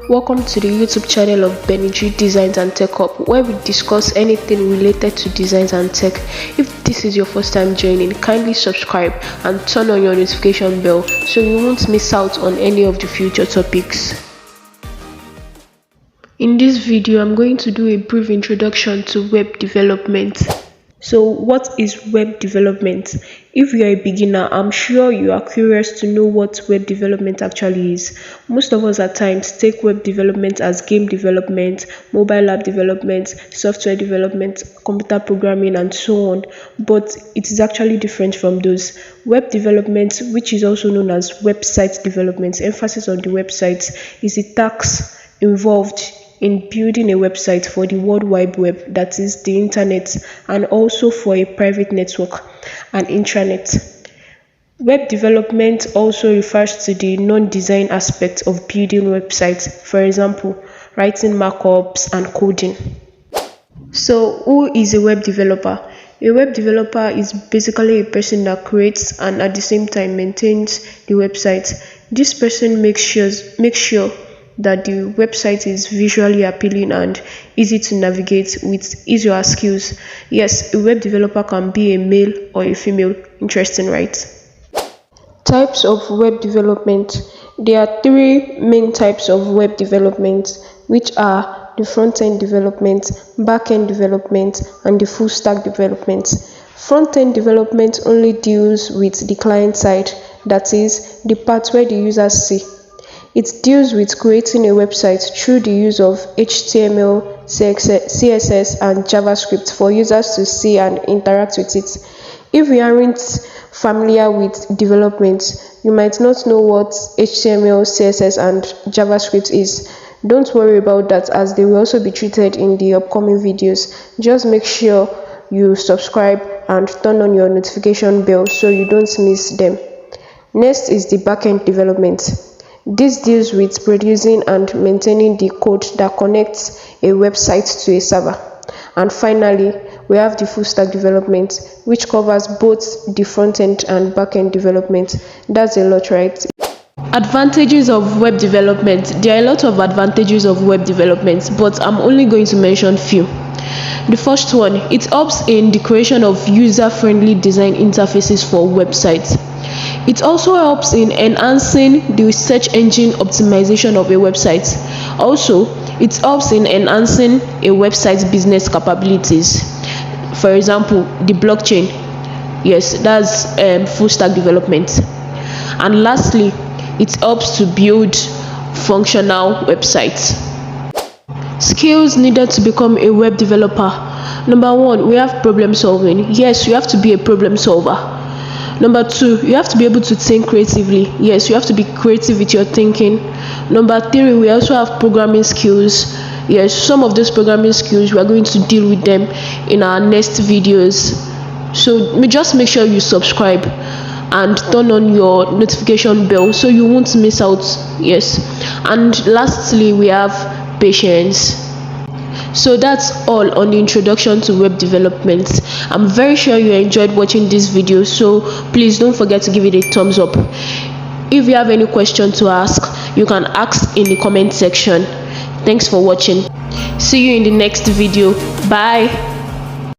Welcome to the YouTube channel of Benny-G Designs and Tech Hub, where we discuss anything related to designs and tech. If this is your first time joining, kindly subscribe and turn on your notification bell so you won't miss out on any of the future topics. In this video, I'm going to do a brief introduction to web development. So what is web development? If you are a beginner, I'm sure you are curious to know what web development actually is. Most of us at times take web development as game development, mobile app development, software development, computer programming, and so on. But it is actually different from those. Web development, which is also known as website development, emphasis on the website, is the task involved in building a website for the World Wide Web, that is the internet, and also for a private network, an intranet. Web development also refers to the non-design aspect of building websites, for example, writing markups and coding. So who is a web developer? A web developer is basically a person that creates and at the same time maintains the website. This person makes sure that the website is visually appealing and easy to navigate with easier skills. Yes, a web developer can be a male or a female. Interesting, right? Types of web development. There are three main types of web development, which are the front-end development, back-end development, and the full-stack development. Front-end development only deals with the client side, that is, the part where the users see. It deals with creating a website through the use of HTML, CSS, and JavaScript for users to see and interact with it. If you aren't familiar with development, you might not know what HTML, CSS, and JavaScript is. Don't worry about that, as they will also be treated in the upcoming videos. Just make sure you subscribe and turn on your notification bell so you don't miss them. Next is the backend development. This deals with producing and maintaining the code that connects a website to a server. And finally, we have the full stack development, which covers both the front-end and back-end development. That's a lot, right? Advantages of web development. There are a lot of advantages of web development, but I'm only going to mention few. The first one, it helps in the creation of user-friendly design interfaces for websites. It also helps in enhancing the search engine optimization of a website. Also, it helps in enhancing a website's business capabilities. For example, the blockchain. Yes, that's full stack development. And lastly, it helps to build functional websites. Skills needed to become a web developer. Number one, we have problem solving. Yes, you have to be a problem solver. Number two, you have to be able to think creatively. Yes, you have to be creative with your thinking. Number three, we also have programming skills. Yes, some of those programming skills we are going to deal with them in our next videos. So just make sure you subscribe and turn on your notification bell so you won't miss out. Yes, and lastly, we have patience. So that's all on the introduction to web development. I'm very sure you enjoyed watching this video, so please don't forget to give it a thumbs up. If you have any question to ask, you can ask in the comment section. Thanks for watching. See you in the next video. Bye.